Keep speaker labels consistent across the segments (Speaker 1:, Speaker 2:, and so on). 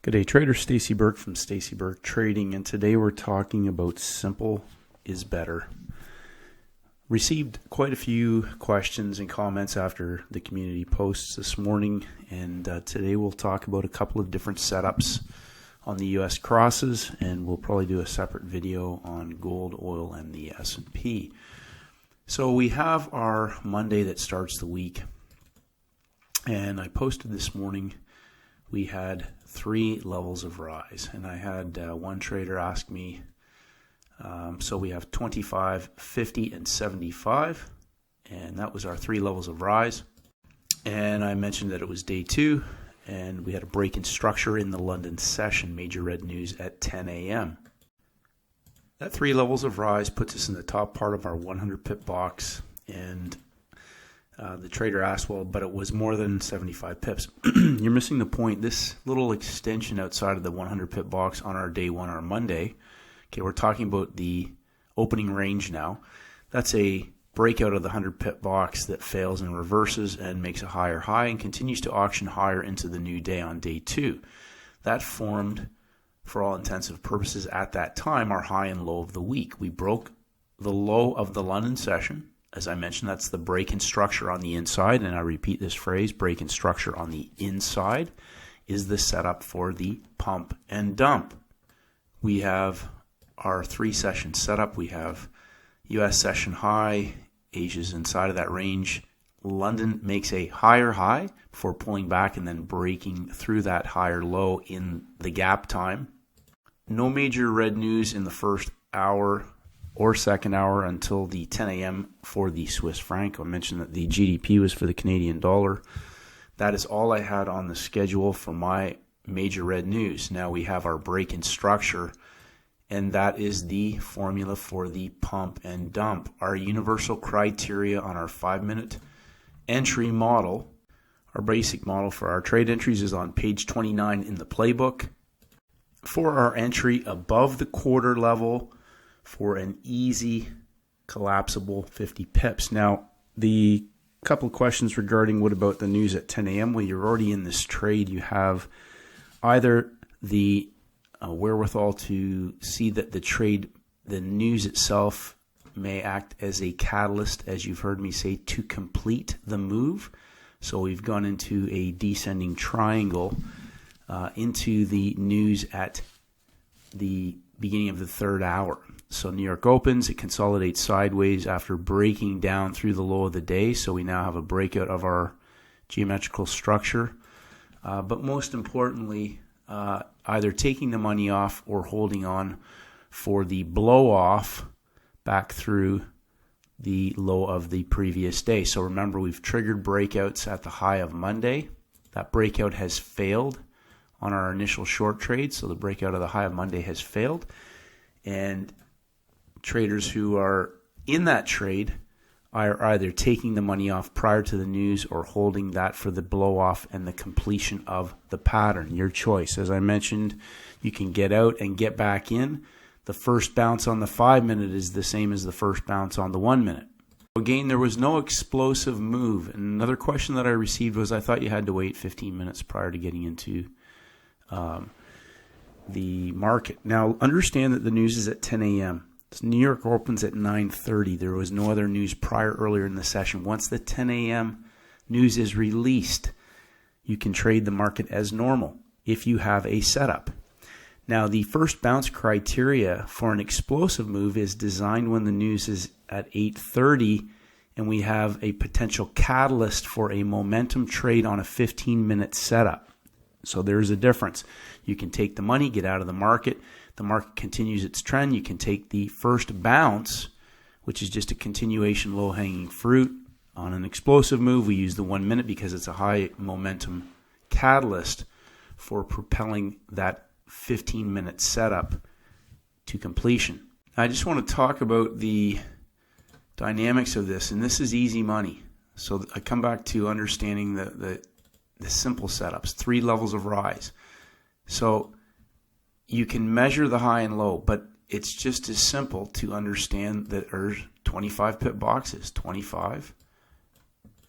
Speaker 1: Good day, trader. Stacey Burke from Stacey Burke Trading, and today we're talking about simple is better. Received quite a few questions and comments after the community posts this morning, and today we'll talk about a couple of different setups on the US crosses, and we'll probably do a separate video on gold, oil, and the S&P. So we have our Monday that starts the week, and I posted this morning we had 3 levels of rise, and I had one trader ask me, so we have 25, 50, and 75, and that was our 3 levels of rise. And I mentioned that it was day 2, and we had a break in structure in the London session, major red news at 10 a.m. That 3 levels of rise puts us in the top part of our 100 pip box, and the trader asked, well, but it was more than 75 pips. You're missing the point. This little extension outside of the 100 pip box on our day 1, our Monday, okay, we're talking about the opening range now. That's a breakout of the 100 pip box that fails and reverses and makes a higher high and continues to auction higher into the new day on day 2. That formed, for all intensive purposes at that time, our high and low of the week. We broke the low of the London session. As I mentioned, that's the break in structure on the inside, and I repeat this phrase, break in structure on the inside is the setup for the pump and dump. We have our 3 session setup. We have US session high, Asia's inside of that range. London makes a higher high before pulling back and then breaking through that higher low in the gap time. No major red news in the first hour or second hour until the 10 a.m. for the Swiss franc. I mentioned that the GDP was for the Canadian dollar. That is all I had on the schedule for my major red news. Now we have our break in structure, and that is the formula for the pump and dump. Our universal criteria on our 5-minute entry model, our basic model for our trade entries, is on page 29 in the playbook. For our entry above the quarter level, for an easy collapsible 50 pips. Now, the couple of questions regarding what about the news at 10 a.m. Well, you're already in this trade. You have either the wherewithal to see that the news itself may act as a catalyst, as you've heard me say, to complete the move. So we've gone into a descending triangle into the news at the beginning of the 3rd hour. So New York opens, it consolidates sideways after breaking down through the low of the day. So we now have a breakout of our geometrical structure. But most importantly, either taking the money off or holding on for the blow off back through the low of the previous day. So remember, we've triggered breakouts at the high of Monday. That breakout has failed on our initial short trade. So the breakout of the high of Monday has failed. And traders who are in that trade are either taking the money off prior to the news or holding that for the blow off and the completion of the pattern. Your choice. As I mentioned, you can get out and get back in. The first bounce on the 5-minute is the same as the first bounce on the 1-minute. Again, there was no explosive move. And another question that I received was, I thought you had to wait 15 minutes prior to getting into the market. Now, understand that the news is at 10 a.m. New York opens at 9:30. There was no other news earlier in the session. Once the 10 a.m. news is released, you can trade the market as normal if you have a setup. Now, the first bounce criteria for an explosive move is designed when the news is at 8:30 and we have a potential catalyst for a momentum trade on a 15-minute setup. So there's a difference. You can take the money, get out of the market. The market continues its trend. You can take the first bounce, which is just a continuation low-hanging fruit. On an explosive move, we use the 1-minute because it's a high momentum catalyst for propelling that 15-minute setup to completion. I just want to talk about the dynamics of this, and this is easy money. So I come back to understanding the simple setups, 3 levels of rise. So you can measure the high and low, but it's just as simple to understand that there's 25 pip boxes, 25,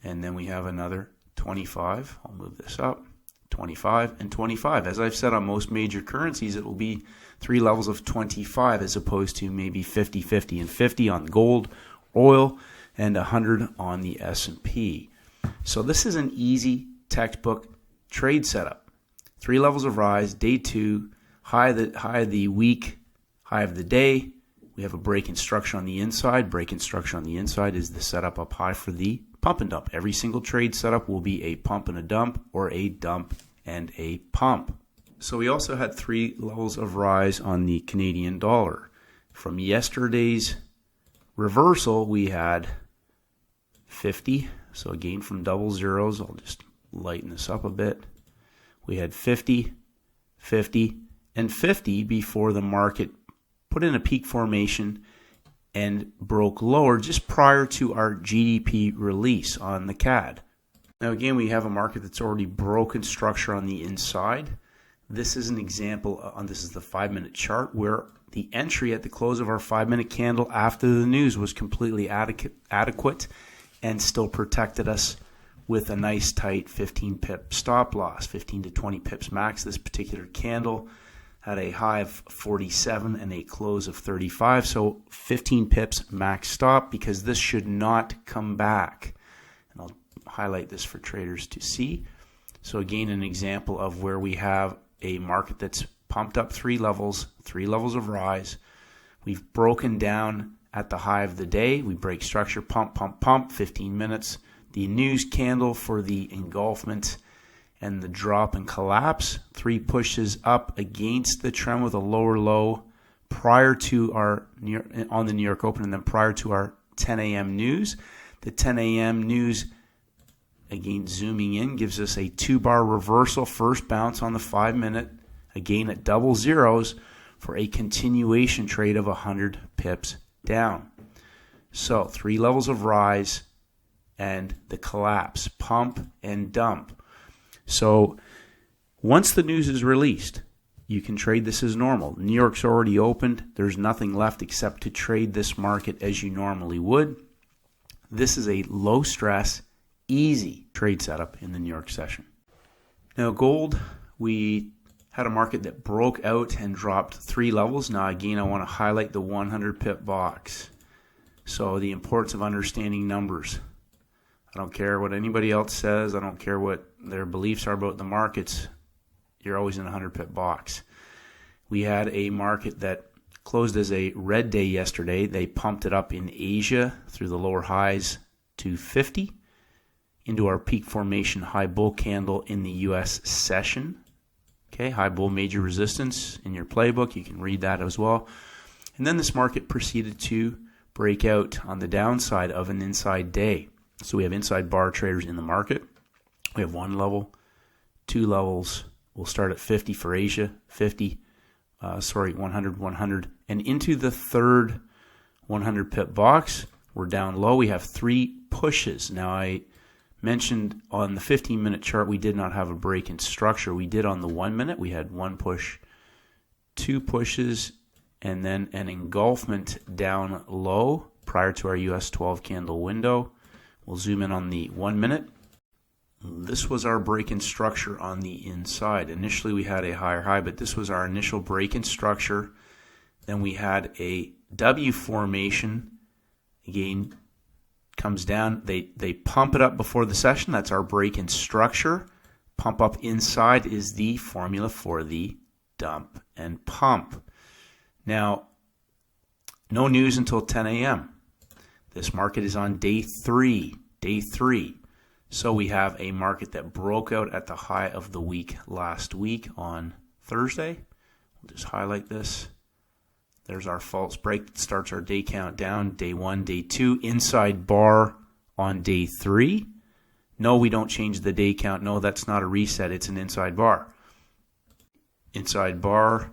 Speaker 1: and then we have another 25. I'll move this up, 25, and 25. As I've said on most major currencies, it will be 3 levels of 25 as opposed to maybe 50, 50, and 50 on gold, oil, and 100 on the S&P. So this is an easy textbook trade setup. 3 levels of rise, day 2, high of the week, high of the day. We have a break in structure on the inside. Break in structure on the inside is the setup up high for the pump and dump. Every single trade setup will be a pump and a dump, or a dump and a pump. So we also had 3 levels of rise on the Canadian dollar. From yesterday's reversal, we had 50. So again, from double zeros, I'll just lighten this up a bit. We had 50, 50, and 50 before the market put in a peak formation and broke lower just prior to our GDP release on the CAD. Now again, we have a market that's already broken structure on the inside. This is an example, this is the 5-minute chart, where the entry at the close of our 5-minute candle after the news was completely adequate and still protected us with a nice tight 15 pip stop loss, 15 to 20 pips max. This particular candle had a high of 47 and a close of 35, so 15 pips max stop, because this should not come back. And I'll highlight this for traders to see. So again, an example of where we have a market that's pumped up 3 levels of rise. We've broken down at the high of the day. We break structure, pump, pump, pump, 15 minutes. The news candle for the engulfment and the drop and collapse. 3 pushes up against the trend with a lower low prior to our on the New York Open, and then prior to our 10 a.m. news. The 10 a.m. news, again zooming in, gives us a 2-bar reversal, first bounce on the 5-minute, again at double zeros, for a continuation trade of 100 pips down. So 3 levels of rise and the collapse, pump and dump. So once the news is released, you can trade this as normal. New York's already opened. There's nothing left except to trade this market as you normally would. This is a low stress, easy trade setup in the New York session. Now gold, we had a market that broke out and dropped 3 levels. Now again, I want to highlight the 100 pip box. So the importance of understanding numbers. I don't care what anybody else says. I don't care what their beliefs are about the markets. You're always in a 100 pip box. We had a market that closed as a red day yesterday. They pumped it up in Asia through the lower highs to 50 into our peak formation high bull candle in the US session. Okay, high bull major resistance in your playbook. You can read that as well. And then this market proceeded to break out on the downside of an inside day. So we have inside bar traders in the market. We have 1 level, 2 levels. We'll start at 50 for Asia, 100, 100. And into the third 100 pip box, we're down low. We have 3 pushes. Now I mentioned on the 15-minute chart we did not have a break in structure. We did on the 1 minute. We had 1 push, 2 pushes, and then an engulfment down low prior to our US 12 candle window. We'll zoom in on the 1 minute. This was our break in structure on the inside. Initially we had a higher high, but this was our initial break in structure. Then we had a W formation. Again, comes down. They pump it up before the session. That's our break in structure. Pump up inside is the formula for the dump and pump. Now, no news until 10 a.m. This market is on day 3. So we have a market that broke out at the high of the week last week on Thursday. We'll just highlight this. There's our false break that starts our day count down. Day 1, day 2, inside bar on day 3. No, we don't change the day count. No, that's not a reset. It's an inside bar. Inside bar,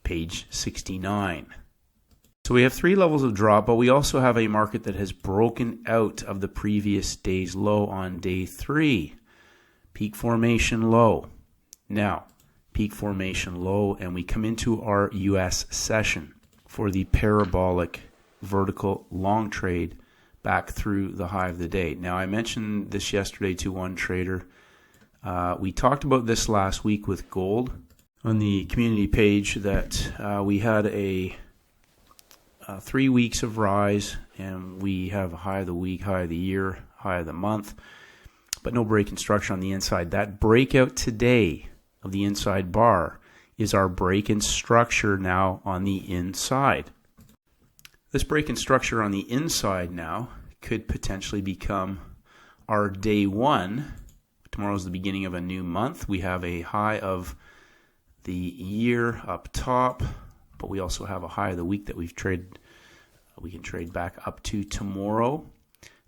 Speaker 1: page 69. So we have 3 levels of drop, but we also have a market that has broken out of the previous day's low on day 3. Peak formation low. Now, peak formation low, and we come into our US session for the parabolic vertical long trade back through the high of the day. Now, I mentioned this yesterday to one trader. We talked about this last week with gold on the community page that we had a 3 weeks of rise, and we have a high of the week, high of the year, high of the month, but no break in structure on the inside. That breakout today of the inside bar is our break in structure now on the inside. This break in structure on the inside now could potentially become our day one. Tomorrow's the beginning of a new month. We have a high of the year up top, but we also have a high of the week that we can trade back up to tomorrow.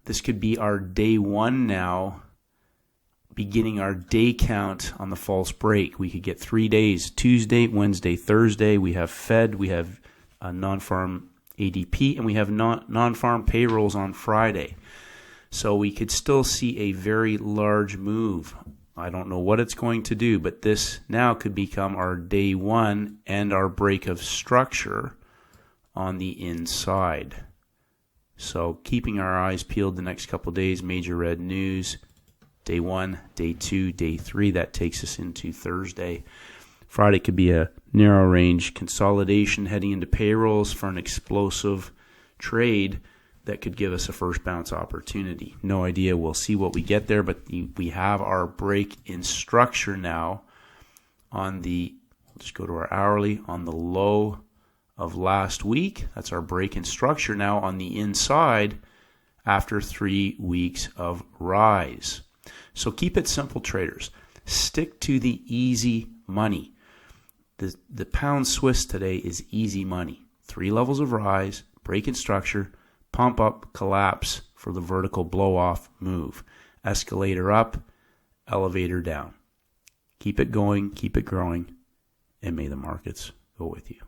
Speaker 1: This could be our day one now, beginning our day count on the false break. We could get 3 days, Tuesday, Wednesday, Thursday. We have Fed, we have non-farm ADP, and we have non-farm payrolls on Friday. So we could still see a very large move. I don't know what it's going to do, but this now could become our day one and our break of structure on the inside. So keeping our eyes peeled the next couple of days, major red news, day one, day two, day three, that takes us into Thursday. Friday could be a narrow range consolidation heading into payrolls for an explosive trade that could give us a first bounce opportunity. No idea. We'll see what we get there, but we have our break in structure now on the, let's go to our hourly, on the low of last week. That's our break in structure now on the inside after 3 weeks of rise. So keep it simple, traders. Stick to the easy money. The pound Swiss today is easy money. 3 levels of rise, break in structure, pump up, collapse for the vertical blow off move. Escalator up, elevator down. Keep it going, keep it growing, and may the markets go with you.